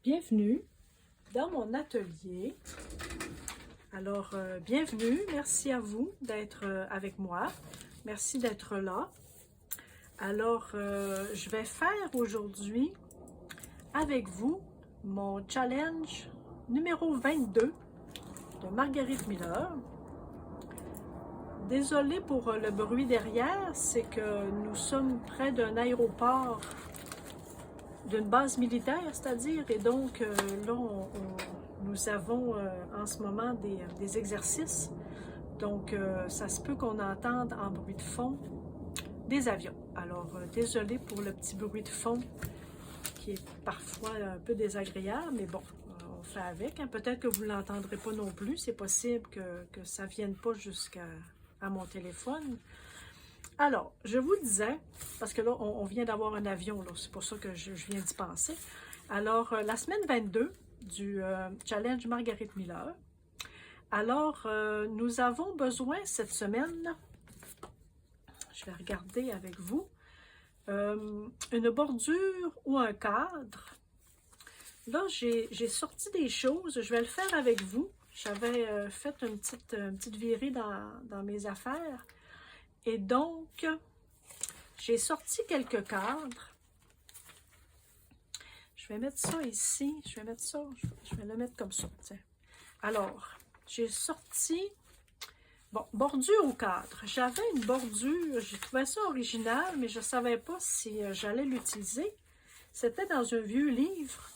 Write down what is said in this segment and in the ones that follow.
bienvenue dans mon atelier. Alors, bienvenue, merci à vous d'être avec moi, merci d'être là. Alors, je vais faire aujourd'hui avec vous mon challenge numéro 22 de Marguerite Miller. Désolée pour le bruit derrière, c'est que nous sommes près d'un aéroport, d'une base militaire, c'est-à-dire, et donc là, nous avons en ce moment des exercices. Donc, ça se peut qu'on entende en bruit de fond des avions. Alors, désolée pour le petit bruit de fond qui est parfois un peu désagréable, mais bon, on fait avec. Hein. Peut-être que vous ne l'entendrez pas non plus. C'est possible que ça ne vienne pas jusqu'à mon téléphone. Alors, je vous disais, parce que là, on vient d'avoir un avion, c'est pour ça que je viens d'y penser. Alors, la semaine 22 du Challenge Marguerite Miller. Alors, nous avons besoin cette semaine, je vais regarder avec vous, une bordure ou un cadre. Là, j'ai sorti des choses, je vais le faire avec vous. J'avais fait une petite virée dans mes affaires. Et donc, j'ai sorti quelques cadres. Je vais mettre ça ici. Je vais mettre ça, je vais le mettre comme ça. Tiens. Alors, j'ai sorti, bon, bordure au cadre. J'avais une bordure, j'ai trouvé ça original, mais je ne savais pas si j'allais l'utiliser. C'était dans un vieux livre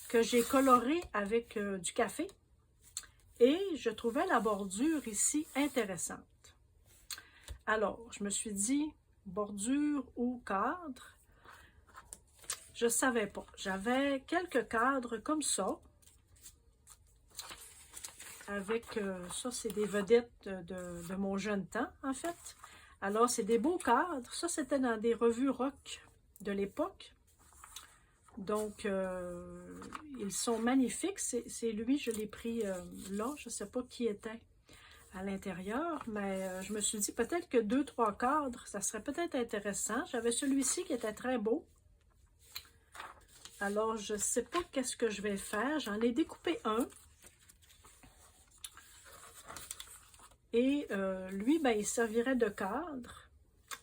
que j'ai coloré avec du café. Et je trouvais la bordure ici intéressante. Alors, je me suis dit, bordure ou cadre, je ne savais pas. J'avais quelques cadres comme ça, avec, ça c'est des vedettes de mon jeune temps, en fait. Alors, c'est des beaux cadres. Ça, c'était dans des revues rock de l'époque. Donc, ils sont magnifiques. C'est lui, je l'ai pris là. Je ne sais pas qui était à l'intérieur, mais je me suis dit peut-être que 2-3 cadres, ça serait peut-être intéressant. J'avais celui-ci qui était très beau. Alors, je ne sais pas qu'est-ce que je vais faire. J'en ai découpé un. Et lui, ben, il servirait de cadre.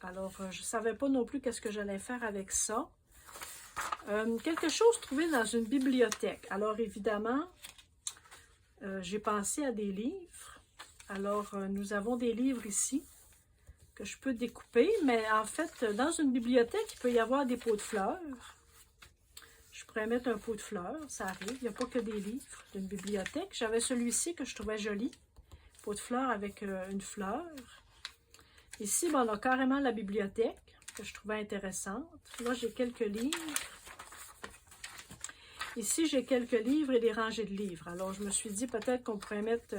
Alors, je ne savais pas non plus qu'est-ce que j'allais faire avec ça. Quelque chose trouvé dans une bibliothèque. Alors, évidemment, j'ai pensé à des livres. Alors, nous avons des livres ici que je peux découper, mais en fait, dans une bibliothèque, il peut y avoir des pots de fleurs. Je pourrais mettre un pot de fleurs, ça arrive. Il n'y a pas que des livres d'une bibliothèque. J'avais celui-ci que je trouvais joli. Pot de fleurs avec une fleur. Ici, ben, on a carrément la bibliothèque que je trouvais intéressante. Là, j'ai quelques livres. Ici, j'ai quelques livres et des rangées de livres. Alors, je me suis dit peut-être qu'on pourrait mettre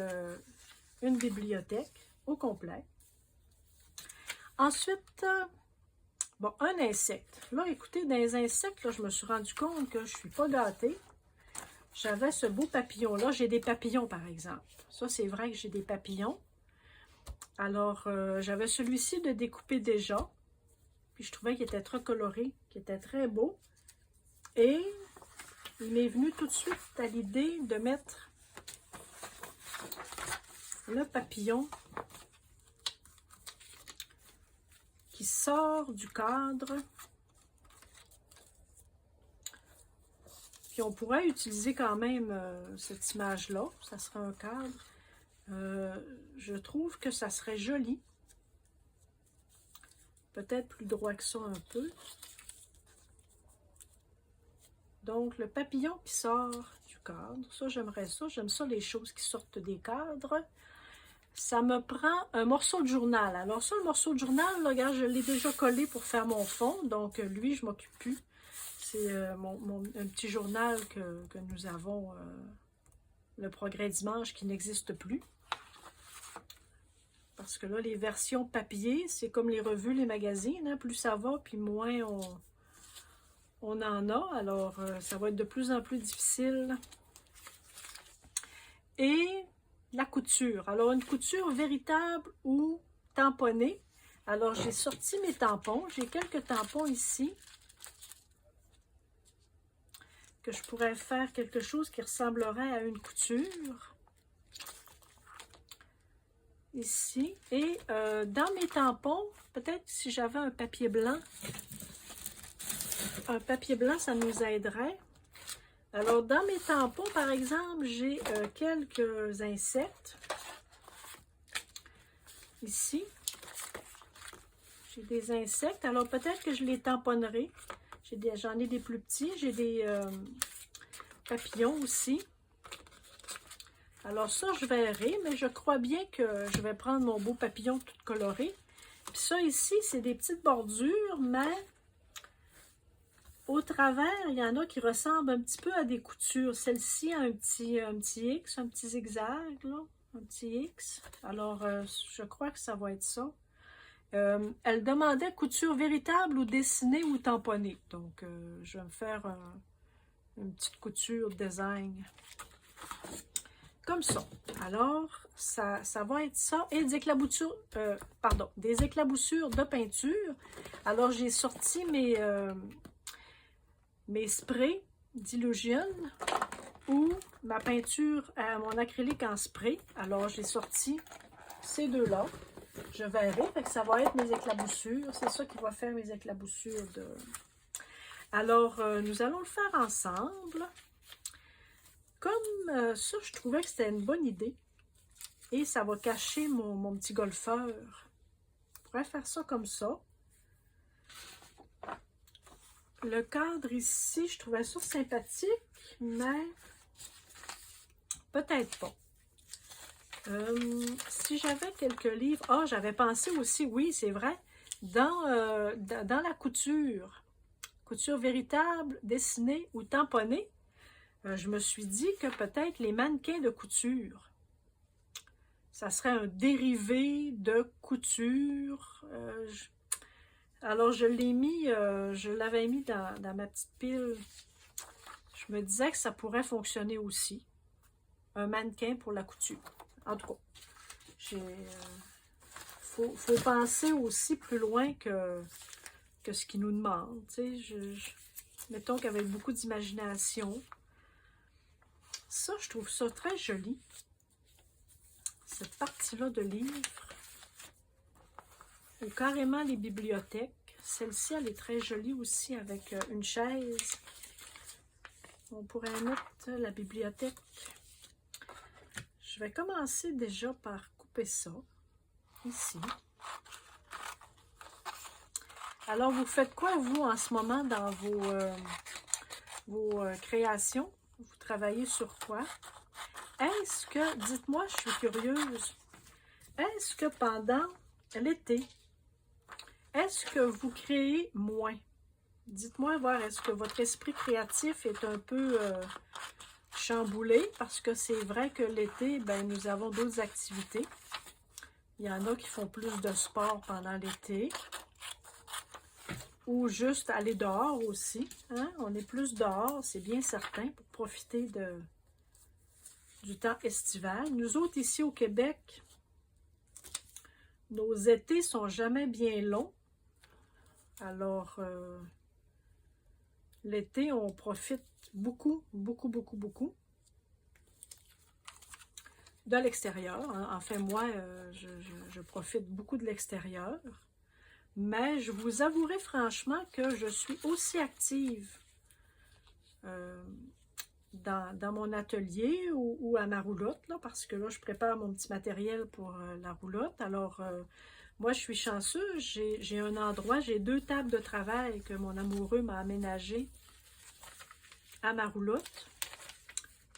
une bibliothèque au complet. Ensuite, bon, un insecte. Là, écoutez, dans les insectes, là, je me suis rendu compte que je ne suis pas gâtée. J'avais ce beau papillon-là. J'ai des papillons, par exemple. Ça, c'est vrai que j'ai des papillons. Alors, j'avais celui-ci de découper déjà. Puis, je trouvais qu'il était très coloré, qu'il était très beau. Et il m'est venu tout de suite à l'idée de mettre le papillon qui sort du cadre. Puis on pourrait utiliser quand même cette image-là. Ça serait un cadre. Je trouve que ça serait joli. Peut-être plus droit que ça un peu. Donc, le papillon qui sort du cadre. Ça, j'aimerais ça. J'aime ça, les choses qui sortent des cadres. Ça me prend un morceau de journal. Alors ça, le morceau de journal, là, regarde, je l'ai déjà collé pour faire mon fond. Donc, lui, je ne m'occupe plus. C'est un petit journal que nous avons, le Progrès Dimanche, qui n'existe plus. Parce que là, les versions papier, c'est comme les revues, les magazines. Hein, plus ça va, puis moins on en a. Alors, ça va être de plus en plus difficile. Et la couture. Alors, une couture véritable ou tamponnée. Alors, j'ai sorti mes tampons. J'ai quelques tampons ici que je pourrais faire quelque chose qui ressemblerait à une couture. Ici. Et dans mes tampons, peut-être si j'avais un papier blanc, ça nous aiderait. Alors, dans mes tampons, par exemple, j'ai quelques insectes. Ici. J'ai des insectes. Alors, peut-être que je les tamponnerai. J'en ai des plus petits. J'ai des papillons aussi. Alors, ça, je verrai. Mais je crois bien que je vais prendre mon beau papillon tout coloré. Puis ça, ici, c'est des petites bordures, mais au travers, il y en a qui ressemblent un petit peu à des coutures. Celle-ci a un petit X, un petit zigzag, là, un petit X. Alors, je crois que ça va être ça. Elle demandait couture véritable ou dessinée ou tamponnée. Donc, je vais me faire une petite couture design. Comme ça. Alors, ça va être ça. Et des éclaboussures, des éclaboussures de peinture. Alors, j'ai sorti mes sprays d'Illusion ou ma peinture à mon acrylique en spray. Alors, j'ai sorti ces deux-là. Je verrai, fait que ça va être mes éclaboussures. C'est ça qui va faire mes éclaboussures. Alors, nous allons le faire ensemble. Comme ça, je trouvais que c'était une bonne idée. Et ça va cacher mon petit golfeur. Je pourrais faire ça comme ça. Le cadre ici, je trouvais ça sympathique, mais peut-être pas. Si j'avais quelques livres... Ah, j'avais pensé aussi, oui, c'est vrai, dans la couture véritable, dessinée ou tamponnée, je me suis dit que peut-être les mannequins de couture, ça serait un dérivé de couture. Alors, je l'avais mis dans ma petite pile. Je me disais que ça pourrait fonctionner aussi. Un mannequin pour la couture. En tout cas, faut penser aussi plus loin que ce qu'ils nous demandent. Mettons qu'avec beaucoup d'imagination. Ça, je trouve ça très joli. Cette partie-là de livre. Ou carrément les bibliothèques. Celle-ci, elle est très jolie aussi avec une chaise. On pourrait mettre la bibliothèque. Je vais commencer déjà par couper ça, ici. Alors, vous faites quoi, vous, en ce moment, dans vos créations? Vous travaillez sur quoi? Est-ce que, dites-moi, je suis curieuse, est-ce que pendant l'été, est-ce que vous créez moins? Dites-moi, voir, est-ce que votre esprit créatif est un peu chamboulé? Parce que c'est vrai que l'été, ben, nous avons d'autres activités. Il y en a qui font plus de sport pendant l'été. Ou juste aller dehors aussi. Hein? On est plus dehors, c'est bien certain, pour profiter du temps estival. Nous autres, ici au Québec, nos étés sont jamais bien longs. Alors, l'été, on profite beaucoup, beaucoup, beaucoup, beaucoup de l'extérieur. Hein. Enfin, moi, je profite beaucoup de l'extérieur. Mais je vous avouerai franchement que je suis aussi active dans mon atelier ou à ma roulotte, là, parce que là, je prépare mon petit matériel pour la roulotte. Alors, moi, je suis chanceuse. J'ai un endroit, j'ai 2 tables de travail que mon amoureux m'a aménagées à ma roulotte.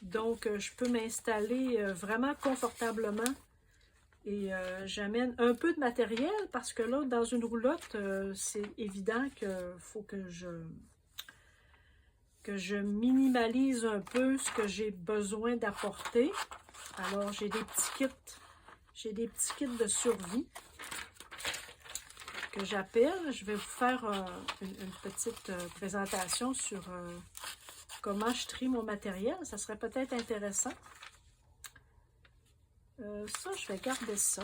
Donc, je peux m'installer vraiment confortablement. Et j'amène un peu de matériel parce que là, dans une roulotte, c'est évident qu'il faut que je minimalise un peu ce que j'ai besoin d'apporter. Alors, j'ai des petits kits de survie que j'appelle. Je vais vous faire une petite présentation sur comment je trie mon matériel. Ça serait peut-être intéressant. Ça, je vais garder ça.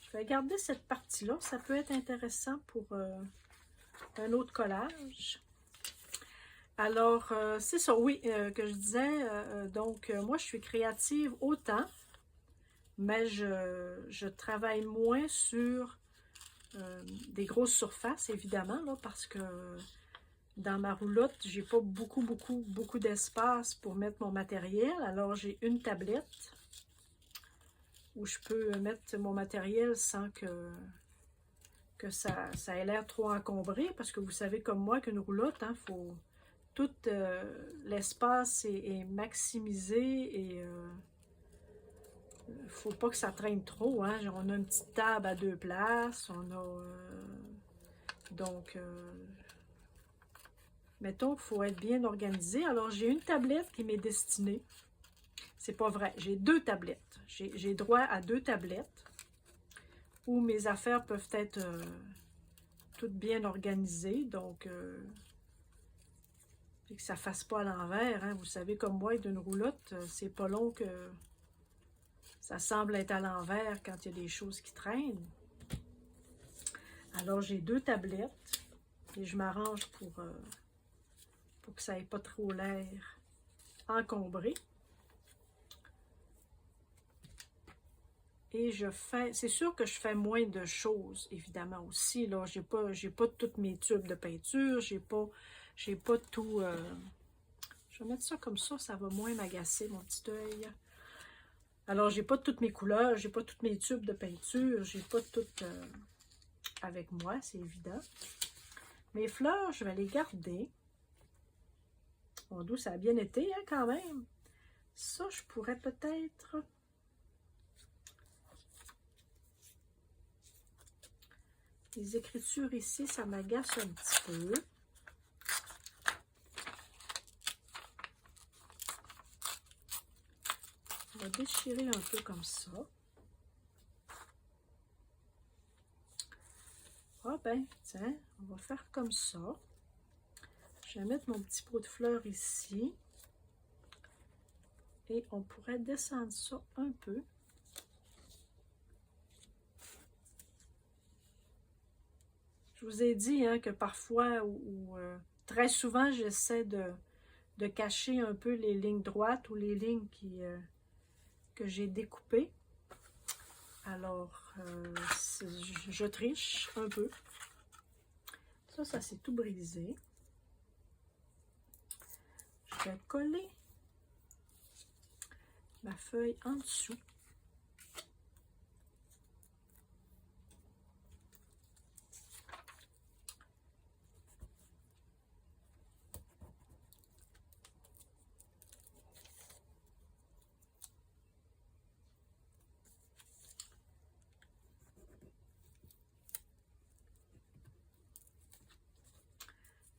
Je vais garder cette partie-là. Ça peut être intéressant pour un autre collage. Alors, c'est ça, oui, que je disais. Donc, moi, je suis créative autant, mais je travaille moins sur des grosses surfaces, évidemment, là, parce que dans ma roulotte, j'ai pas beaucoup d'espace pour mettre mon matériel. Alors, j'ai une tablette où je peux mettre mon matériel sans que ça ait l'air trop encombré, parce que vous savez comme moi qu'une roulotte, hein, faut tout l'espace est maximisé et faut pas que ça traîne trop. Hein. On a une petite table à 2 places, on a donc mettons qu'il faut être bien organisé. Alors j'ai une tablette qui m'est destinée. C'est pas vrai, j'ai 2 tablettes. J'ai droit à 2 tablettes où mes affaires peuvent être toutes bien organisées, donc et que ça ne fasse pas à l'envers. Hein. Vous savez, comme moi, d'une roulotte, c'est pas long que ça semble être à l'envers quand il y a des choses qui traînent. Alors, j'ai 2 tablettes et je m'arrange pour que ça n'ait pas trop l'air encombré. Et je fais, c'est sûr que je fais moins de choses, évidemment, aussi. Là, j'ai pas tous mes tubes de peinture, j'ai pas tout... je vais mettre ça comme ça va moins m'agacer, mon petit œil. Alors, j'ai pas toutes mes couleurs, j'ai pas tous mes tubes de peinture, j'ai pas tout avec moi, c'est évident. Mes fleurs, je vais les garder. Bon, d'où ça a bien été, hein, quand même. Ça, je pourrais peut-être... Les écritures ici, ça m'agace un petit peu. On va déchirer un peu comme ça. Ah ben, tiens, on va faire comme ça. Je vais mettre mon petit pot de fleurs ici. Et on pourrait descendre ça un peu. Je vous ai dit hein, que parfois, très souvent, j'essaie de cacher un peu les lignes droites ou les lignes que j'ai découpées. Alors, je triche un peu. Ça c'est tout brisé. Je vais coller ma feuille en dessous.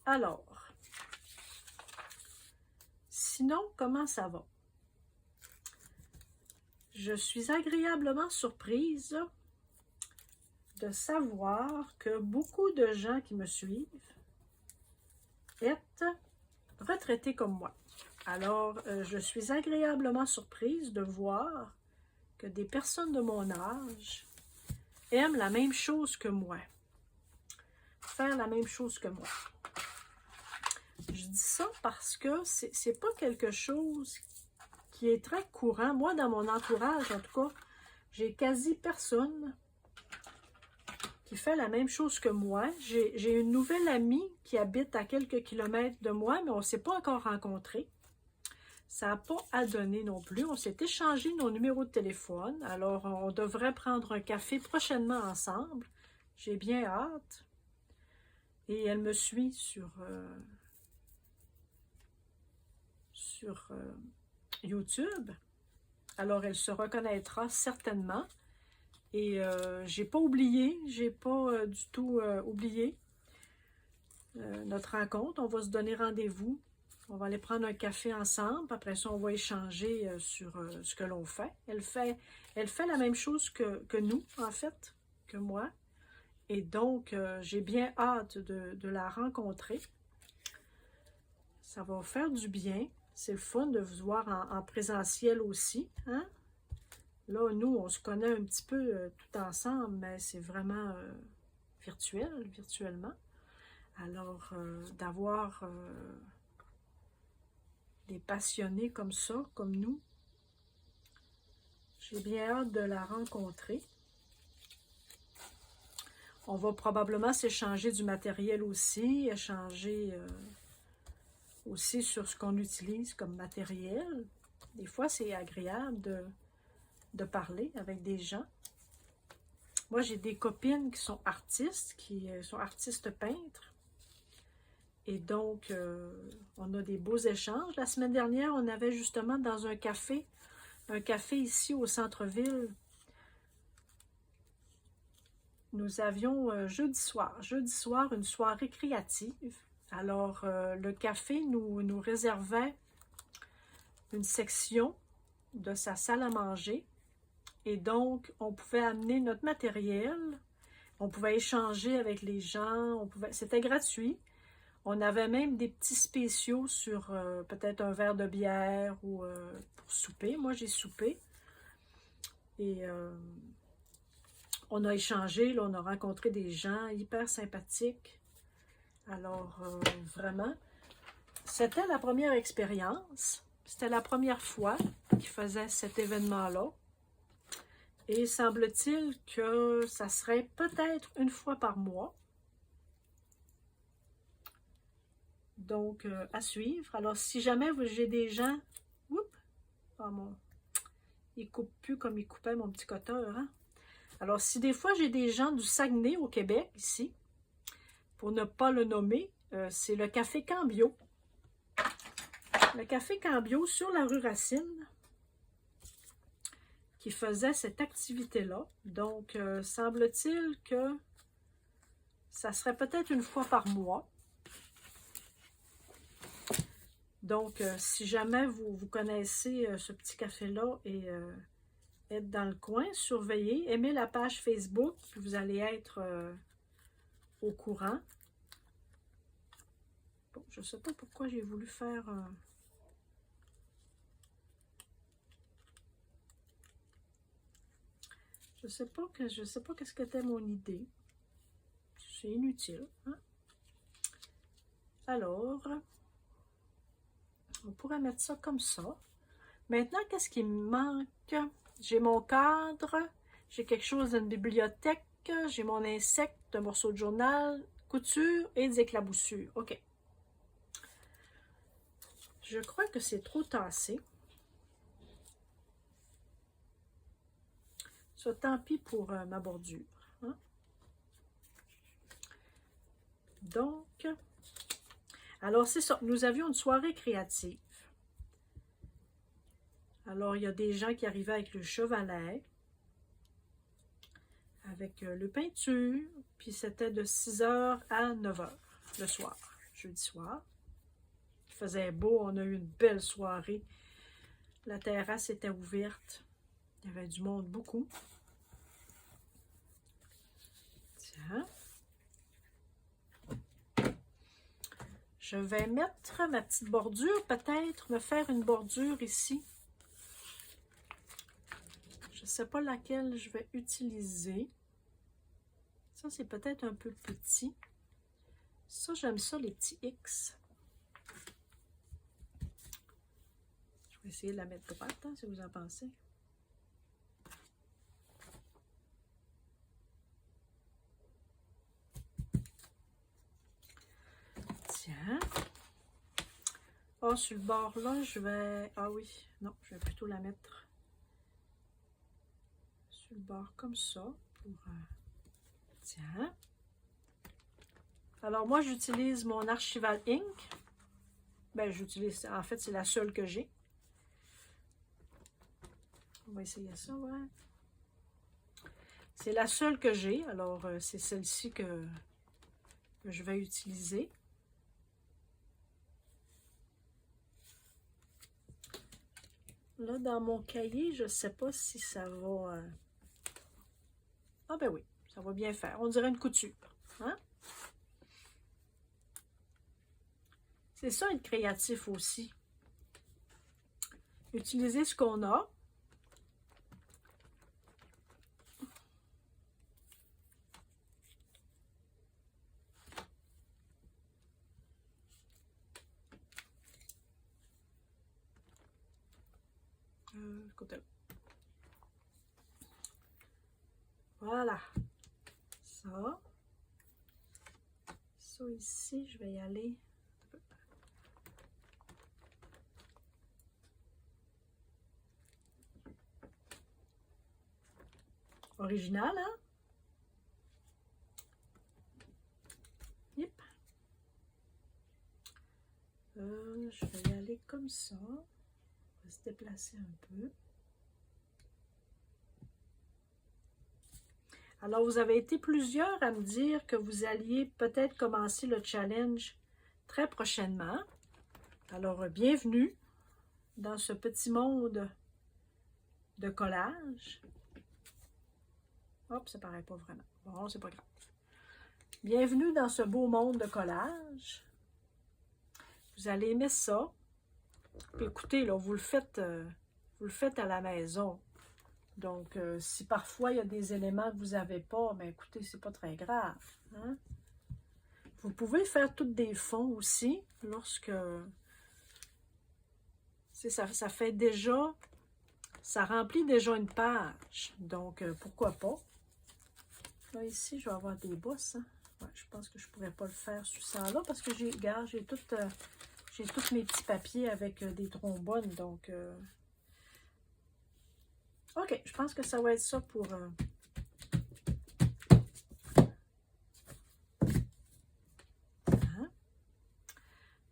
Alors, sinon, comment ça va? Je suis agréablement surprise de savoir que beaucoup de gens qui me suivent êtes retraités comme moi. Alors, je suis agréablement surprise de voir que des personnes de mon âge aiment la même chose que moi. Faire la même chose que moi. Je dis ça parce que c'est pas quelque chose qui est très courant. Moi, dans mon entourage, en tout cas, j'ai quasi personne qui fait la même chose que moi. J'ai une nouvelle amie qui habite à quelques kilomètres de moi, mais on ne s'est pas encore rencontrés. Ça n'a pas à donner non plus. On s'est échangé nos numéros de téléphone. Alors, on devrait prendre un café prochainement ensemble. J'ai bien hâte. Et elle me suit sur YouTube. Alors, elle se reconnaîtra certainement. Et j'ai pas oublié, j'ai pas du tout oublié notre rencontre. On va se donner rendez-vous. On va aller prendre un café ensemble. Après ça, on va échanger sur ce que l'on fait. Elle fait la même chose que nous, en fait, que moi. Et donc, j'ai bien hâte de la rencontrer. Ça va faire du bien. C'est le fun de vous voir en présentiel aussi. Hein? Là, nous, on se connaît un petit peu tout ensemble, mais c'est vraiment virtuellement. Alors, d'avoir des passionnés comme ça, comme nous, j'ai bien hâte de la rencontrer. On va probablement s'échanger du matériel aussi, échanger aussi sur ce qu'on utilise comme matériel. Des fois, c'est agréable de parler avec des gens. Moi, j'ai des copines qui sont artistes peintres. Et donc, on a des beaux échanges. La semaine dernière, on avait justement dans un café ici au centre-ville. Nous avions jeudi soir, une soirée créative. Alors, le café nous réservait une section de sa salle à manger. Et donc, on pouvait amener notre matériel, on pouvait échanger avec les gens, c'était gratuit. On avait même des petits spéciaux sur peut-être un verre de bière ou pour souper. Moi, j'ai soupé. Et on a échangé, là, on a rencontré des gens hyper sympathiques. Alors, vraiment, c'était la première expérience. C'était la première fois qu'ils faisaient cet événement-là. Et semble-t-il que ça serait peut-être une fois par mois. Donc, à suivre. Alors, si jamais j'ai des gens... Oups! Oh mon... Il ne coupe plus comme il coupait mon petit cutter, hein? Alors, si des fois j'ai des gens du Saguenay au Québec, ici, pour ne pas le nommer, c'est le Café Cambio. Le Café Cambio sur la rue Racine qui faisait cette activité-là. Donc, semble-t-il que ça serait peut-être une fois par mois. Donc, si jamais vous connaissez ce petit café-là et êtes dans le coin, surveillez, aimez la page Facebook, puis vous allez être au courant. Bon, je ne sais pas pourquoi j'ai voulu faire... Je sais pas qu'est-ce que était mon idée. C'est inutile. Hein? Alors, on pourrait mettre ça comme ça. Maintenant, qu'est-ce qui me manque? J'ai mon cadre, j'ai quelque chose d'une bibliothèque, j'ai mon insecte, un morceau de journal, couture et des éclaboussures. OK. Je crois que c'est trop tassé. Ça, tant pis pour ma bordure. Hein? Donc, alors c'est ça. Nous avions une soirée créative. Alors, il y a des gens qui arrivaient avec le chevalet, avec le peinture, puis c'était de 6h à 9h le soir, jeudi soir. Il faisait beau, on a eu une belle soirée. La terrasse était ouverte. Il y avait du monde, beaucoup. Tiens. Je vais mettre ma petite bordure, peut-être me faire une bordure ici. Je ne sais pas laquelle je vais utiliser. Ça, c'est peut-être un peu petit. Ça, j'aime ça, les petits X. Je vais essayer de la mettre droite, hein, si vous en pensez. Tiens. Ah, sur le bord là, je vais... Ah oui, non, je vais plutôt la mettre sur le bord comme ça. Pour, tiens. Alors moi, j'utilise mon Archival Ink. Ben, j'utilise... En fait, c'est la seule que j'ai. On va essayer ça, ouais. C'est la seule que j'ai. Alors, c'est celle-ci que je vais utiliser. Là, dans mon cahier, je ne sais pas si ça va... Ah ben oui, ça va bien faire. On dirait une couture. Hein? C'est ça, être créatif aussi. Utiliser ce qu'on a. côté-là. Voilà. Ça. Ça ici, je vais y aller. Original, hein? Yep. Je vais y aller comme ça. On va se déplacer un peu. Alors, vous avez été plusieurs à me dire que vous alliez peut-être commencer le challenge très prochainement. Alors, bienvenue dans ce petit monde de collage. Hop, ça paraît pas vraiment. Bon, c'est pas grave. Bienvenue dans ce beau monde de collage. Vous allez aimer ça. Puis écoutez, là, vous le faites à la maison. Donc, si parfois il y a des éléments que vous n'avez pas, mais écoutez, c'est pas très grave. Hein? Vous pouvez faire toutes des fonds aussi lorsque ça fait déjà, ça remplit déjà une page. Donc, pourquoi pas? Là, ici, je vais avoir des bosses. Hein? Ouais, je pense que je ne pourrais pas le faire sous ça là parce que j'ai tous mes petits papiers avec des trombones. Donc, OK, je pense que ça va être ça pour... Hein?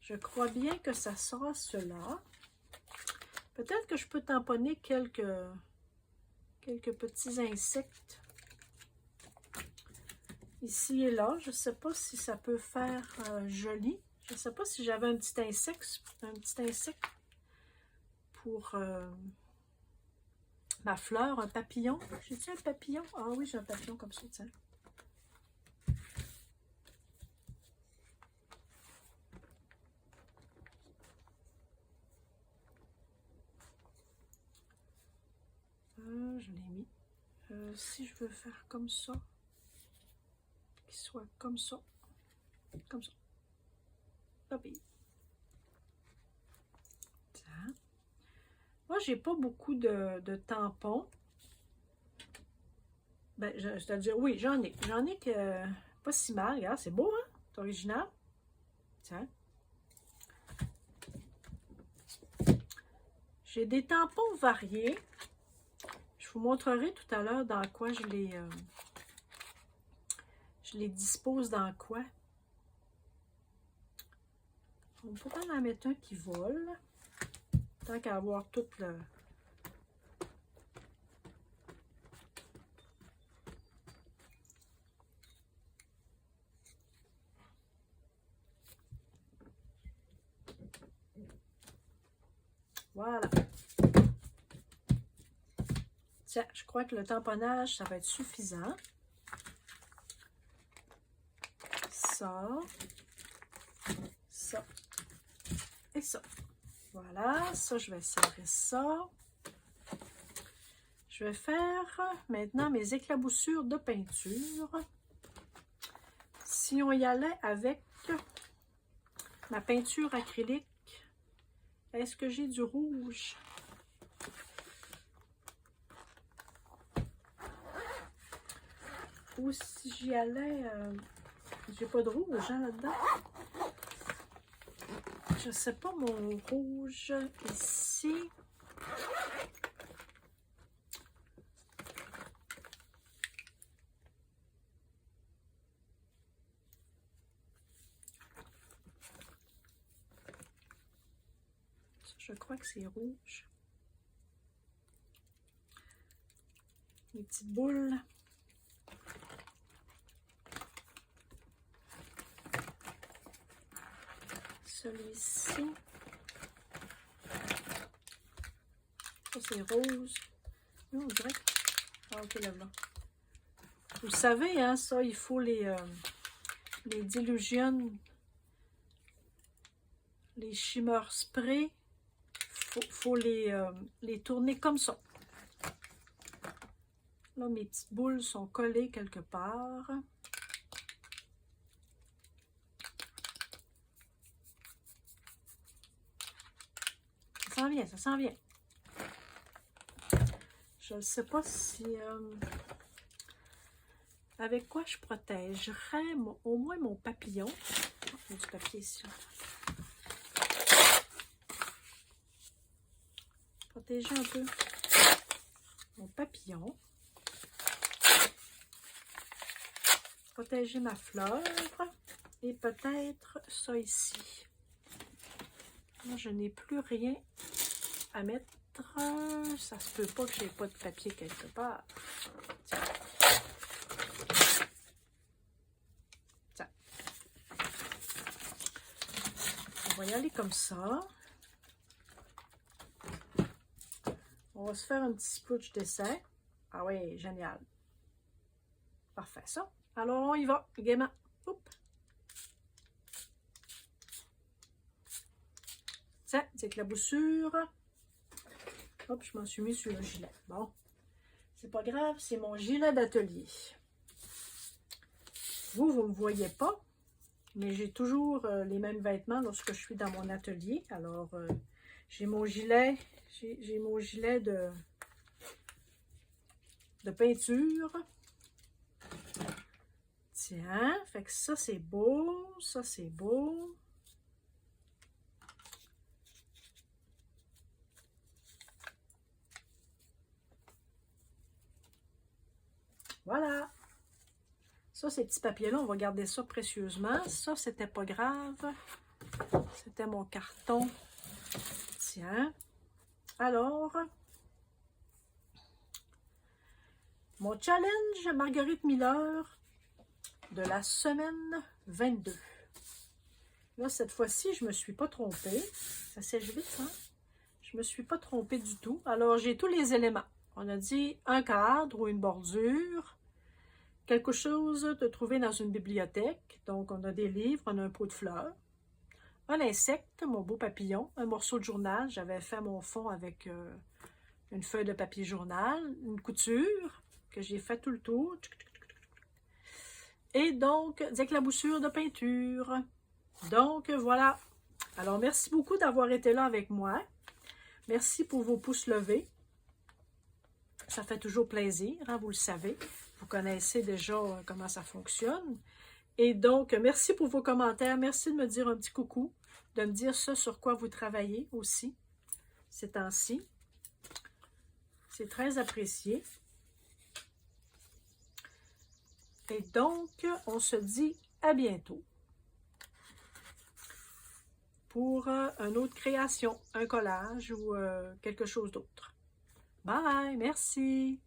Je crois bien que ça sera cela. Peut-être que je peux tamponner quelques petits insectes ici et là. Je ne sais pas si ça peut faire joli. Je ne sais pas si j'avais un petit insecte pour ma fleur, un papillon. J'ai-tu un papillon? Ah oui, j'ai un papillon comme ça, tiens. Je l'ai mis. Si je veux faire comme ça, qu'il soit comme ça, comme ça. Hop. Tiens. Moi, j'ai pas beaucoup de tampons. Ben, c'est-à-dire, oui, j'en ai. J'en ai que pas si mal. Regarde, c'est beau, hein? C'est original. Tiens. J'ai des tampons variés. Je vous montrerai tout à l'heure dans quoi je les dispose dans quoi. On peut pas en mettre un qui vole. Tant qu'à avoir tout le... Voilà. Tiens, je crois que le tamponnage, ça va être suffisant. Ça. Ça. Et ça. Voilà. Ça, je vais serrer ça. Je vais faire maintenant mes éclaboussures de peinture. Si on y allait avec ma peinture acrylique, est-ce que j'ai du rouge? Ou si j'y allais, j'ai pas de rouge hein, là-dedans. Je sais pas mon rouge ici. Je crois que c'est rouge. Les petites boules. Celui-ci. Ça, c'est rose. Non, on dirait que... Ah, ok, là-bas. Vous savez, hein, ça, il faut les Dylusion, les shimmer spray. Faut les tourner comme ça. Là, mes petites boules sont collées quelque part. Ça s'en vient, ça s'en vient. Je ne sais pas si... avec quoi je protégerais au moins mon papillon. Oh, il y a du papier ici. Protéger un peu mon papillon. Protéger ma fleur. Et peut-être ça ici. Là, je n'ai plus rien à mettre. Ça se peut pas que j'ai pas de papier quelque part. Tiens. Tiens. On va y aller comme ça. On va se faire un petit splouch dessin. Ah oui, génial. Parfait, ça. Alors, on y va, gaiement. Oups. Tiens, c'est éclaboussure. Hop, je m'en suis mis sur le gilet. Bon, c'est pas grave, c'est mon gilet d'atelier. Vous ne me voyez pas, mais j'ai toujours les mêmes vêtements lorsque je suis dans mon atelier. Alors, j'ai mon gilet, j'ai mon gilet de peinture. Tiens, fait que ça c'est beau, ça c'est beau. Voilà. Ça, ces petits papiers-là, on va garder ça précieusement. Ça, c'était pas grave. C'était mon carton. Tiens. Alors, mon challenge Marguerite Miller de la semaine 22. Là, cette fois-ci, je ne me suis pas trompée. Ça sèche vite, hein? Je ne me suis pas trompée du tout. Alors, j'ai tous les éléments. On a dit un cadre ou une bordure, quelque chose de trouvé dans une bibliothèque. Donc, on a des livres, on a un pot de fleurs, un insecte, mon beau papillon, un morceau de journal. J'avais fait mon fond avec une feuille de papier journal, une couture que j'ai fait tout le tour. Et donc, des éclaboussures de peinture. Donc, voilà. Alors, merci beaucoup d'avoir été là avec moi. Merci pour vos pouces levés. Ça fait toujours plaisir, hein, vous le savez. Vous connaissez déjà comment ça fonctionne. Et donc, merci pour vos commentaires. Merci de me dire un petit coucou, de me dire ce sur quoi vous travaillez aussi ces temps-ci. C'est très apprécié. Et donc, on se dit à bientôt pour une autre création, un collage ou quelque chose d'autre. Bye! Merci!